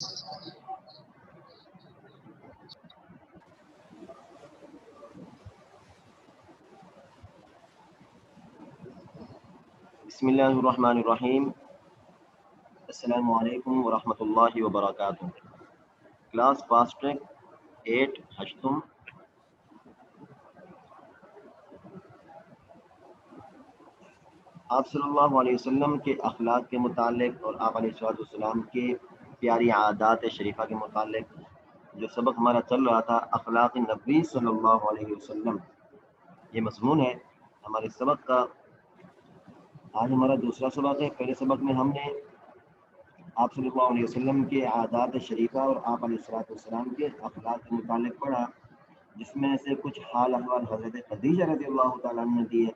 بسم اللہ الرحمن الرحیم. السلام علیکم ورحمۃ اللہ وبرکاتہ. Class fast track 8 ہشتم. آپ صلی اللہ علیہ وسلم کے اخلاق کے متعلق اور آپ علیہ السلام کے پیاری عادات شریفہ کے متعلق جو سبق ہمارا چل رہا تھا، اخلاق نبی صلی اللہ علیہ وسلم، یہ مضمون ہے ہمارے سبق کا. آج ہمارا دوسرا سبق ہے. پہلے سبق میں ہم نے آپ صلی اللہ علیہ وسلم کے عادات شریفہ اور آپ علیہ السلام کے اخلاق کے متعلق پڑھا، جس میں سے کچھ حال احوال حضرت خدیجہ رضی اللہ تعالیٰ عنہ نے دیے،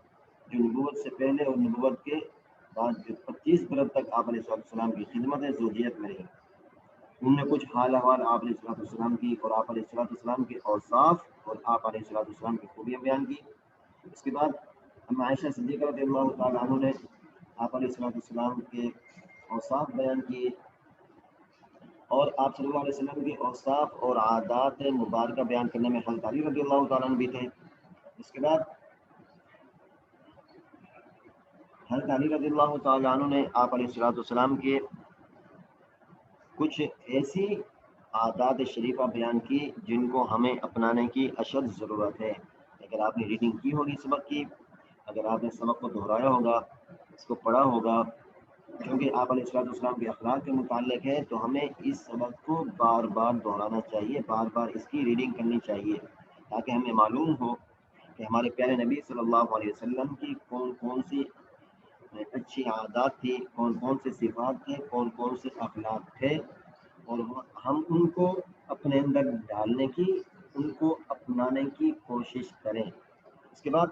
جو نبوت سے پہلے اور نبوت کے بعد 25 برس تک آپ علیہ السلام کی خدمت زوجیت میں رہے. ان نے کچھ حال احوال آپ علیہ السلام کی اور آپ علیہ السلام کے اوصاف اور آپ علیہ السلام کی خوبیاں بیان کی. اس کے بعد ہم عائشہ صدیقہ رضی اللہ تعالیٰ عنہ نے آپ علیہ السلام کے اوصاف بیان کیے، اور آپ صلی اللہ علیہ وسلم کے اوصاف اور عادات مبارکہ بیان کرنے میں حضرت علی رضی اللہ تعالیٰ عنہ بھی تھے. اس کے بعد حضرت علی رضی اللہ تعالیٰ عنہ نے آپ علیہ السلام کے کچھ ایسی عادات شریفہ بیان کی جن کو ہمیں اپنانے کی اشد ضرورت ہے. اگر آپ نے ریڈنگ کی ہوگی سبق کی، اگر آپ نے سبق کو دہرایا ہوگا، اس کو پڑھا ہوگا، کیونکہ آپ علیہ السلام کے اخلاق کے متعلق ہے، تو ہمیں اس سبق کو بار بار دہرانا چاہیے، بار بار اس کی ریڈنگ کرنی چاہیے، تاکہ ہمیں معلوم ہو کہ ہمارے پیارے نبی صلی اللہ علیہ وسلم کی کون کون سی اچھی عادات تھی، کون کون سے صفات تھے، کون کون سے اخلاق تھے، اور ہم ان کو اپنے اندر ڈالنے کی، ان کو اپنانے کی کوشش کریں. اس کے بعد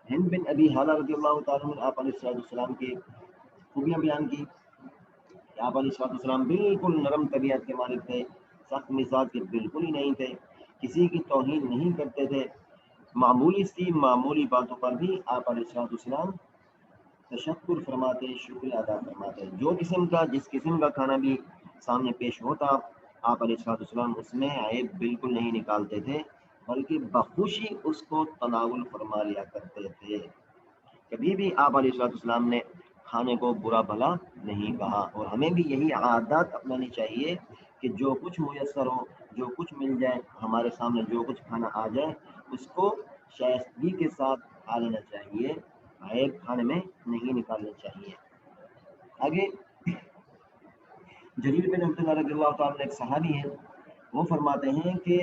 ہند بن ابی حالہ رضی اللہ تعالیٰ عنہ آپ علیہ السلام کی خوبیاں بیان کی. آپ علیہ السلام بالکل نرم طبیعت کے مالک تھے، سخت مزاج کے بالکل ہی نہیں تھے، کسی کی توہین نہیں کرتے تھے، معمولی باتوں پر بھی آپ علیہ السلام تشکر فرماتے، شکریہ ادا فرماتے. جو جس قسم کا کھانا بھی سامنے پیش ہوتا، آپ علیہ السلام اس میں عیب بالکل نہیں نکالتے تھے، بلکہ بخوشی اس کو تناول فرما لیا کرتے تھے. کبھی بھی آپ علیہ السلام نے کھانے کو برا بھلا نہیں کہا. اور ہمیں بھی یہی عادات اپنانی چاہیے کہ جو کچھ میسر ہو، جو کچھ مل جائے ہمارے سامنے، جو کچھ کھانا آ جائے، اس کو شائستگی کے ساتھ کھا لینا چاہیے، عیب کھانے میں نہیں نکالنا چاہیے. آگے جریر بن عبداللہ رضی اللہ تعالیٰ عنہ ایک صحابی ہیں، وہ فرماتے ہیں کہ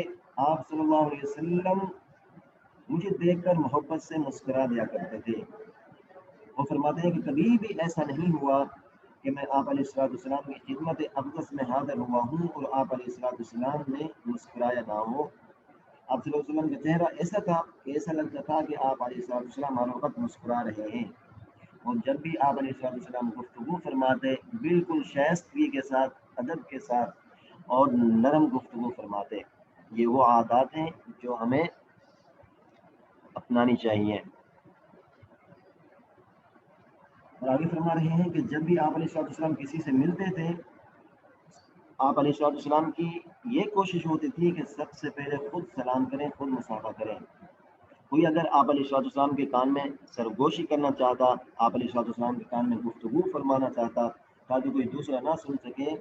آپ صلی اللہ علیہ وسلم مجھے دیکھ کر محبت سے مسکرا دیا کرتے تھے. وہ فرماتے ہیں کہ کبھی بھی ایسا نہیں ہوا کہ میں آپ علیہ السلام کی خدمت اقدس میں حاضر ہوا ہوں اور آپ علیہ السلام نے مسکرایا نہ ہو. آپ صلی اللہ علیہ وسلم کا چہرہ ایسا تھا کہ ایسا لگتا تھا کہ آپ علیہ السلام ہر وقت مسکرا رہے ہیں. اور جب بھی آپ علیہ السلام گفتگو فرماتے، بالکل شائستگی کے ساتھ، ادب کے ساتھ اور نرم گفتگو فرماتے. یہ وہ عادات ہیں جو ہمیں اپنانی چاہیے. اور آگے فرما رہے ہیں کہ جب بھی آپ علیہ السلام کسی سے ملتے تھے، آپ علیہ السلام کی یہ کوشش ہوتی تھی کہ سب سے پہلے خود سلام کریں، خود مصافحہ کریں. کوئی اگر آپ علیہ السلام کے کان میں سرگوشی کرنا چاہتا، آپ علیہ السلام کے کان میں گفتگو فرمانا چاہتا تاکہ کوئی دوسرا نہ سن سکے،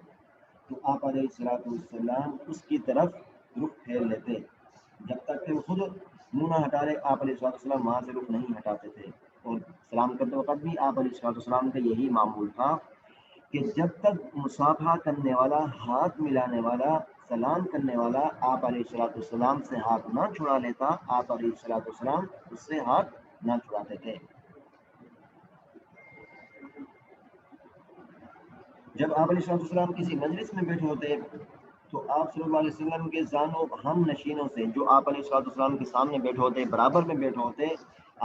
تو آپ علیہ السلام اس کی طرف رخ پھیر لیتے. جب تک کہ وہ خود منہ نہ ہٹا رہے، آپ علیہ السلام وہاں سے رخ نہیں ہٹاتے تھے. اور سلام کرتے وقت بھی آپ علیہ السلام کا یہی معمول تھا کہ جب تک مصافحہ کرنے والا، ہاتھ ملانے والا، سلام کرنے والا آپ علیہ السلام سے ہاتھ نہ چھڑا لیتا، آپ علیہ السلام اس سے ہاتھ نہ چھڑاتے تھے. جب آپ علیہ السلام کسی مجلس میں بیٹھے ہوتے تو آپ صلی اللہ علیہ وسلم کے زانوں ہم نشینوں سے، جو آپ علیہ السلام کے سامنے بیٹھے ہوتے، برابر میں بیٹھے ہوتے،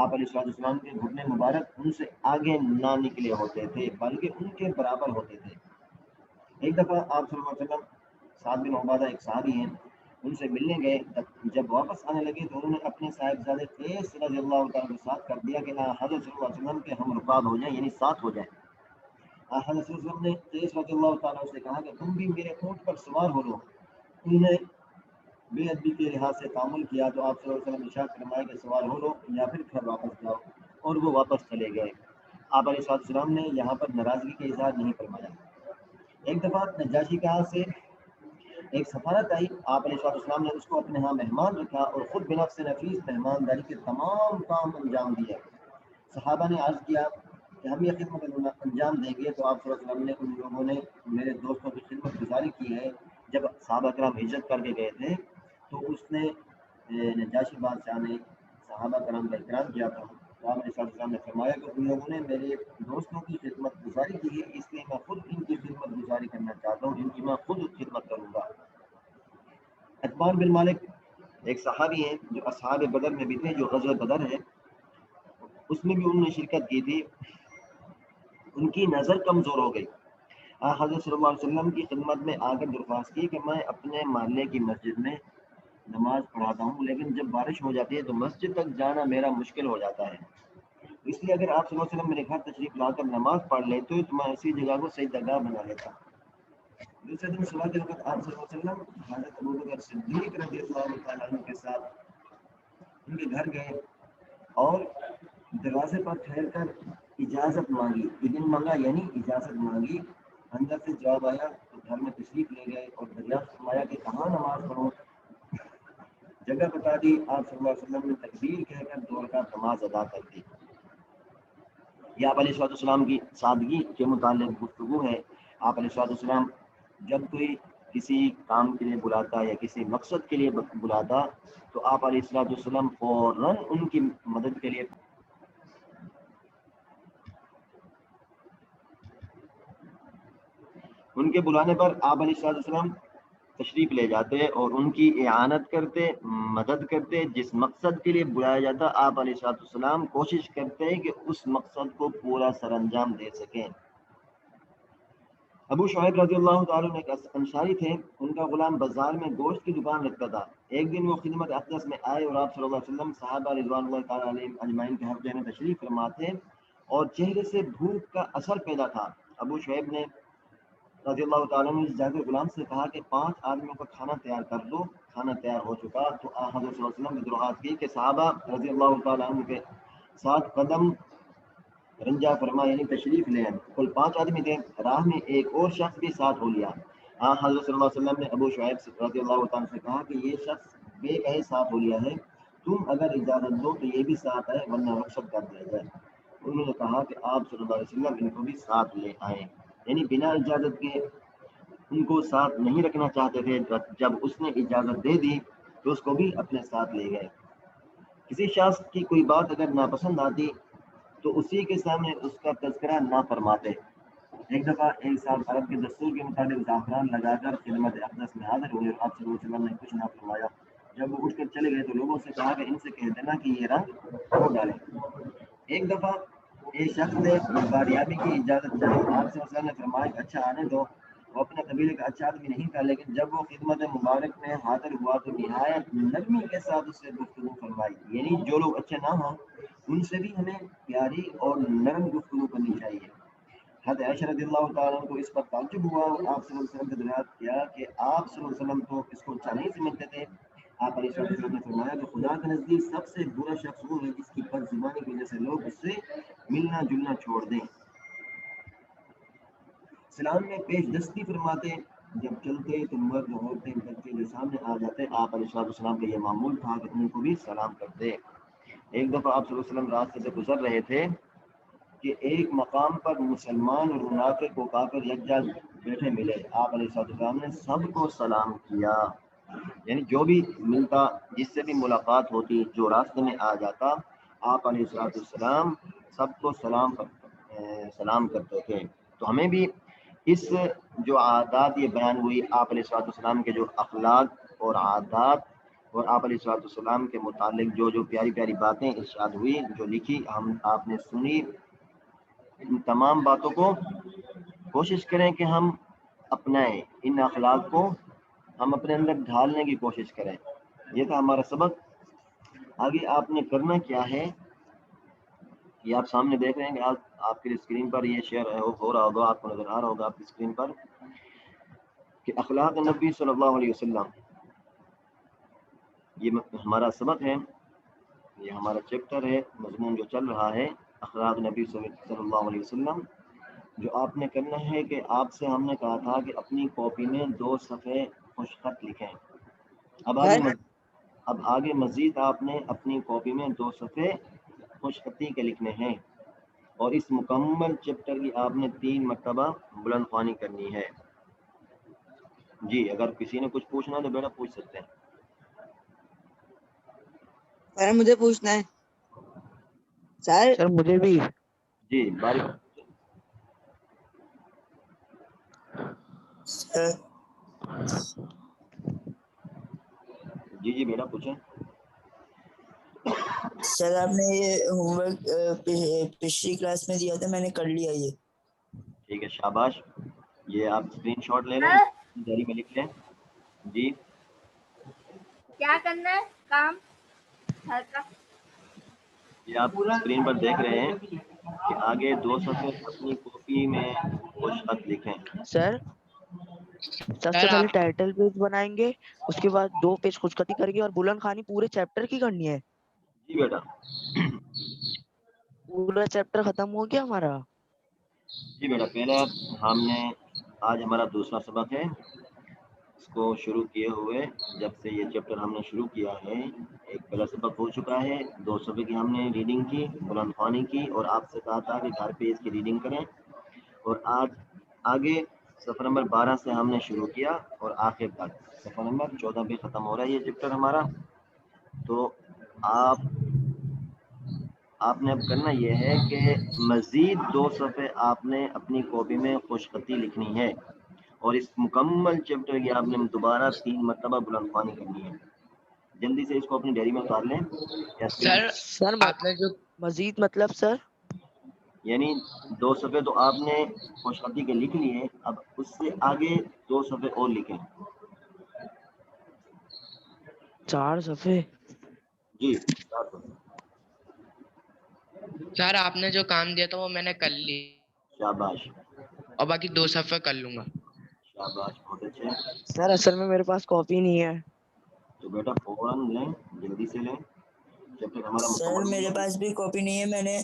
آپ علیہ السلام کے گھٹنے مبارک ان سے آگے نہ نکلے ہوتے تھے، بلکہ ان کے برابر ہوتے تھے. ایک دفعہ آپ صلی اللہ علیہ وسلم سعد بن عبادہ ایک صحابی ہیں، ان سے ملنے گئے. جب واپس آنے لگے تو انہوں نے اپنے صاحبزادے قیس رضی اللہ تعالیٰ کے ساتھ کر دیا کہ حضرت صلی اللہ علیہ وسلم کے ہم رکاب ہو جائیں، یعنی ساتھ ہو جائیں. حضرت صلی اللہ علیہ وسلم نے قیس رضی اللہ تعالیٰ سے کہا کہ تم بھی میرے اونٹ پر سوار ہو لو. انہوں نے بے ادبی کے لحاظ سے تعامل کیا تو آپ صلی اللہ علیہ وسلم ارشاد فرمائے کہ سوار ہو لو یا پھر گھر واپس جاؤ، اور وہ واپس چلے گئے. آپ علیہ السلام نے یہاں پر ناراضگی کا اظہار نہیں فرمایا. ایک دفعہ نجاشی کے ہاں سے ایک سفارت آئی، آپ علیہ السلام نے اس کو اپنے ہاں مہمان رکھا اور خود بنفس نفیس مہمانداری کے تمام کام انجام دیے. صحابہ نے عرض کیا کہ ہم یہ خدمت انجام دیں گے، تو آپ صلی اللہ علیہ وسلم نے ان لوگوں نے میرے دوستوں کی خدمت گزاری کی ہے. جب صحابہ کرام ہجرت کر کے گئے تھے تو اس نے نجاشی بادشاہ نے صحابہ کرام کا اکرام کیا تھا. تو آپ علیہ السلام نے فرمایا کہ ان لوگوں نے میرے دوستوں کی خدمت گزاری کی ہے، اس لیے میں خود ان کی خدمت گزاری کرنا چاہتا ہوں، ان کی میں خود خدمت کروں گا. عتبان بن مالک ایک صحابی ہیں جو اصحاب بدر میں بھی تھے، جو غزوہ بدر ہے اس میں بھی انہوں نے شرکت کی تھی. ان کی نظر کمزور ہو گئی. حضرت صلی اللہ علیہ وسلم کی خدمت میں آ کر درخواست کی کہ میں اپنے محلے کی مسجد میں نماز پڑھاتا ہوں، لیکن جب بارش ہو جاتی ہے تو مسجد تک جانا میرا مشکل ہو جاتا ہے، اس لیے اگر آپ صلی اللہ علیہ وسلم میرے گھر تشریف لا کر نماز پڑھ لیتے تو میں اسی جگہ کو سجدہ بنا لیتا. دوسرے دن صبح کے وقت آپ صلی اللہ علیہ وسلم حضرت ابوبکر صدیق رضی اللہ تعالیٰ عنہ کے ساتھ ان کے گھر گئے اور دروازے پر ٹھہر کر اجازت مانگی. اذن مانگا یعنی اجازت مانگی. اندر سے جواب آیا تو گھر میں تشریف لے گئے اور دریافت فرمایا کہ کہاں نماز پڑھوں. جگہ بتا دی. آپ صلی اللہ علیہ وسلم نے تکبیر کہہ کر 2 رکعت نماز ادا کر دی. یہ آپ علیہ السلام کی سادگی کے متعلق گفتگو ہے. آپ علیہ السلام جب کوئی کسی کام کے لیے بلاتا یا کسی مقصد کے لیے بلاتا تو آپ علیہ السلام فوراً ان کی مدد کے لیے ان کے بلانے پر آپ علیہ السلام تشریف لے جاتے اور ان کی اعانت کرتے، مدد کرتے. جس مقصد کے لیے بلایا جاتا آپ علیہ السلام کوشش کرتے کہ اس مقصد کو پورا سر انجام دے سکیں. ابو شعیب رضی اللہ تعالیٰ ایک انصاری تھے. ان کا غلام بازار میں گوشت کی دکان رکھتا تھا. ایک دن وہ خدمت اقدس میں آئے اور آپ صلی اللہ علیہ وسلم صحابہ رضوان اللہ تعالیٰ علیہم اجمعین کے حق میں تشریف فرما تھے اور چہرے سے بھوک کا اثر پیدا تھا. ابو شعیب نے رضی اللہ تعالیٰ نے جا کے غلام سے کہا کہ 5 آدمیوں کا کھانا تیار کر دو. کھانا تیار ہو چکا تو حضرت صلی اللہ علیہ وسلم نے دعات کی کہ صحابہ رضی اللہ تعالیٰ عنہ کے ساتھ قدم رنجا فرما یعنی تشریف لے آئے. کل 5 آدمی تھے. راہ میں ایک اور شخص بھی ساتھ ہو لیا. حضرت صلی اللہ علیہ وسلم نے ابو شعیب رضی اللہ تعالیٰ سے کہا کہ یہ شخص بے کہے ساتھ ہو لیا ہے، تم اگر اجازت دو تو یہ بھی ساتھ آئے ورنہ رخصت کر دیا جائے. انہوں نے کہا کہ آپ صلی اللہ علیہ وسلم ان کو بھی ساتھ لے آئے، یعنی بنا اجازت کے ان کو ساتھ نہیں رکھنا چاہتے تھے. جب اس نے اجازت دے دی تو اس کو بھی اپنے ساتھ لے گئے. کسی شخص کی کوئی بات اگر ناپسند آتی تو اسی کے سامنے اس کا تذکرہ نہ فرماتے. ایک دفعہ ایک صاحب عرب کے دستور کے مطابق زعفران لگا کر خدمت اقدس میں حاضر ہوئے اور آپ صلی اللہ علیہ وسلم نے کچھ نہ فرمایا. جب وہ اٹھ کر چلے گئے تو لوگوں سے کہا کہ ان سے کہہ دینا کہ یہ رنگ ہو ڈالے. ایک دفعہ ایک شخص نے باریابی کی اجازت چاہی. آپ صلی اللہ علیہ وسلم نے فرمایا کہ اچھا آنے دو. وہ اپنے قبیلے کا اچھا آدمی نہیں تھا، لیکن جب وہ خدمت مبارک میں حاضر ہوا تو نہایت نرمی کے ساتھ اس سے گفتگو فرمائی. یعنی جو لوگ اچھے نہ ہوں ان سے بھی ہمیں پیاری اور نرم گفتگو کرنی چاہیے. حضرت عائشہ رضی اللہ تعالیٰ کو اس پر تعجب ہوا اور آپ صلی اللہ علیہ وسلم سے دریافت کیا کہ آپ صلی اللہ علیہ وسلم تو اس کو اچھا نہیں سمجھتے تھے. آپ علیہ السلام نے فرمایا کہ خدا کے نزدیک سب سے برا شخص وہ ہے جس کی بد زبانی کی وجہ سے لوگ اس سے ملنا جلنا چھوڑ دیں. سلام میں پیش دستی فرماتے. جب چلتے تو مرد عورتیں بچے جو سامنے آ جاتے آپ علیہ السلام کا یہ معمول تھا کہ ان کو بھی سلام کرتے. ایک دفعہ آپ صلی اللہ علیہ وسلم راستے سے گزر رہے تھے کہ ایک مقام پر مسلمان اور منافق و کافر یکجا بیٹھے ملے. آپ علیہ السلام نے سب کو سلام کیا، یعنی جو بھی ملتا جس سے بھی ملاقات ہوتی جو راستے میں آ جاتا آپ علیہ السلام سب کو سلام کرتے تھے. تو ہمیں بھی اس جو عادات یہ بیان ہوئی آپ علیہ السلام کے جو اخلاق اور عادات اور آپ علیہ السلام کے متعلق جو پیاری پیاری باتیں ارشاد ہوئی جو لکھی آپ نے سنی، ان تمام باتوں کو کوشش کریں کہ ہم اپنائیں. ان اخلاق کو ہم اپنے اندر ڈھالنے کی کوشش کریں. یہ تھا ہمارا سبق. آگے آپ نے کرنا کیا ہے یہ آپ سامنے دیکھ رہے ہیں کہ آپ کی اسکرین پر یہ شیئر ہو رہا ہوگا، آپ کو نظر آ رہا ہوگا آپ کی اسکرین پر کہ اخلاق نبی صلی اللہ علیہ وسلم، یہ ہمارا سبق ہے، یہ ہمارا چیپٹر ہے، مضمون جو چل رہا ہے اخلاق نبی صلی اللہ علیہ وسلم. جو آپ نے کرنا ہے کہ آپ سے ہم نے کہا تھا کہ اپنی کاپی میں 2 صفحے خوش خط لکھیں. اب آگے مزید آپ نے اپنی کاپی میں 2 صفحے خوش خطی کے لکھنے ہیں، اور اس مکمل چیپٹر کی آپ نے 3 مرتبہ بلند خوانی کرنی ہے. جی اگر کسی نے کچھ پوچھنا ہے تو بیٹا پوچھ سکتے ہیں. سر مجھے پوچھنا ہے. سر مجھے بھی. جی باری. جی بیٹا پوچھیں. سر آپ نے یہ ہوم ورک پچھلی کلاس میں دیا تھا، میں نے کر لیا یہ. ٹھیک ہے شاباش. یہ آپ اسکرین شاٹ لے لیں، ڈائری میں لکھ لیں. جی کیا کرنا ہے کام گھر کا؟ یہ آپ اسکرین پر دیکھ رہے ہیں کہ آگے 2 صفحے اپنی کاپی میں خوش خط لکھیں. سر سب سے پہلے ٹائٹل پیج بنائیں گے، اس کے بعد 2 پیج خوش خطی کریں گے اور بلند خوانی پورے چیپٹر کی کرنی ہے. جی بیٹا پورا چیپٹر ختم ہو گیا ہمارا. جی بیٹا پہلا ہم نے آج ہمارا دوسرا سبق ہے، اس کو شروع کیے ہوئے جب سے یہ چیپٹر ہم نے شروع کیا ہے ایک پہلا سبق ہو چکا ہے. 2 صفحے کی ہم نے ریڈنگ کی، بلند خوانی کی، اور آپ سے کہا تھا کہ گھر پہ اس کی ریڈنگ کریں. اور آج آگے صفحہ نمبر 12 سے ہم نے شروع کیا اور آخر تک صفحہ نمبر 14 پہ ختم ہو رہا ہے یہ چیپٹر ہمارا. تو آپ نے اب کرنا یہ ہے کہ مزید 2 صفحے آپ نے اپنی کاپی میں خوش خطی لکھنی ہے، اور اس مکمل چیپٹر کی آپ نے دوبارہ 3 مرتبہ بلند خوانی کرنی ہے. جلدی سے اس کو اپنی ڈائری میں اتار لیں. سر آپ نے جو مزید مطلب سر یعنی 2 صفحے تو آپ نے خوش خطی کے لکھ لیے، اب اس سے آگے 2 صفحے اور لکھیں. 4 صفحے. جی 4 صفحے. سر آپ نے جو کام دیا تھا وہ میں نے کر لی، شاباش اور باقی 2 صفحے کر لوں گا. شاباش بہت اچھے. سر اصل میں میرے پاس کاپی نہیں ہے. تو بیٹا فوراً لیں، جلدی سے لیں. چیپٹر ہمارا سر مکمل میرے پاس بھی کاپی نہیں ہے، میں نے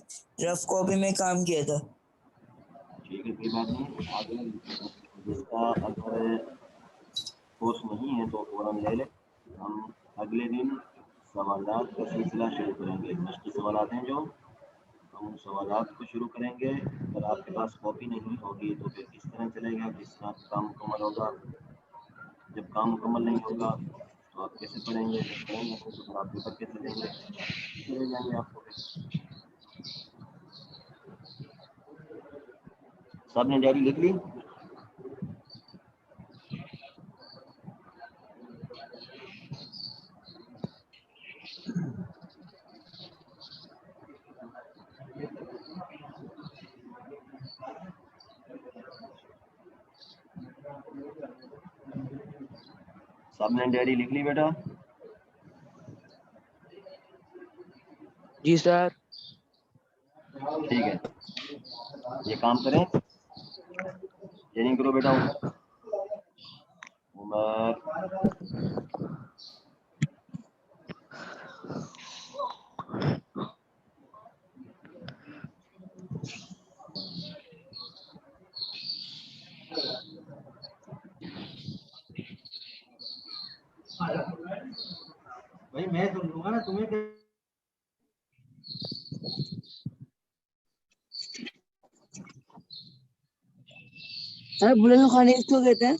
رف کاپی میں کام کیا تھا. ٹھیک ہے کوئی بات نہیں. آگے جس کا اگر کورس نہیں ہے تو فوراً لے لیں. ہم اگلے دن سوالات کا سلسلہ شروع کریں گے. مشکل سوالات ہیں جو ہم ان سوالات کو شروع کریں گے. اگر آپ کے پاس کاپی نہیں ہوگی تو پھر کس طرح چلے گا، کس طرح کام مکمل ہوگا. جب کام مکمل نہیں ہوگا تو آپ کیسے پڑھیں گے، جب پڑھیں گے تو پھر آپ پیپر کیسے دیں گے، چلے جائیں گے آپ کو. سب نے ڈائری لکھ لی؟ سب نے ڈائری لکھ لی بیٹا؟ جی سر. ٹھیک ہے یہ کام کریں. ٹریننگ کرو بیٹا. عمر بھائی میں سن لوں گا نا تمہیں. سر بلند خوانی اس کو کہتے ہیں؟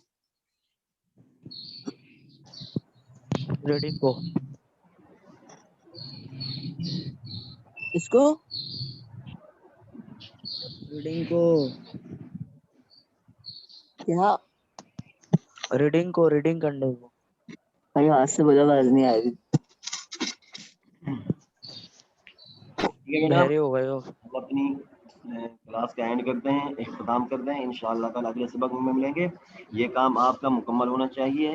ریڈنگ کو. اس کو ریڈنگ کو. کیا؟ ریڈنگ کو، ریڈنگ کرنے کو. بھائی آج سے بڑا آواز نہیں آئے گی. بہرے ہو گئے ہو. ہم اپنی کلاس کا اینڈ کرتے ہیں، اختتام کرتے ہیں. انشاءاللہ تعالی اگلے سبق میں ملیں گے. یہ کام آپ کا مکمل ہونا چاہیے.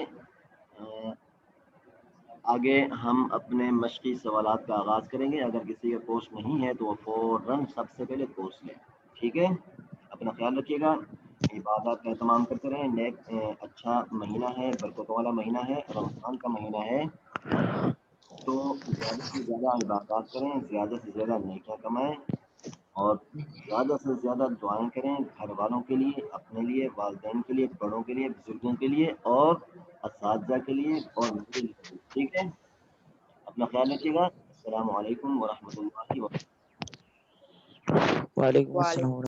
آگے ہم اپنے مشقی سوالات کا آغاز کریں گے. اگر کسی کا کورس نہیں ہے تو وہ فوراً سب سے پہلے کورس لیں. ٹھیک ہے, اپنا خیال رکھیے گا, عبادات کا اہتمام کرتے رہیں. نیک اچھا مہینہ ہے, برکتوں والا مہینہ ہے, رمضان کا مہینہ ہے, تو زیادہ سے زیادہ عبادات کریں, زیادہ سے زیادہ نیکیاں کمائیں, اور زیادہ سے زیادہ دعائیں کریں گھر والوں کے لیے, اپنے لیے, والدین کے لیے, بڑوں کے لیے, بزرگوں کے لیے, اور اساتذہ کے لیے, اور میرے لیے. ٹھیک ہے, اپنا خیال رکھیے گا. السلام علیکم ورحمۃ اللہ وبرکاتہ. وعلیکم السلام.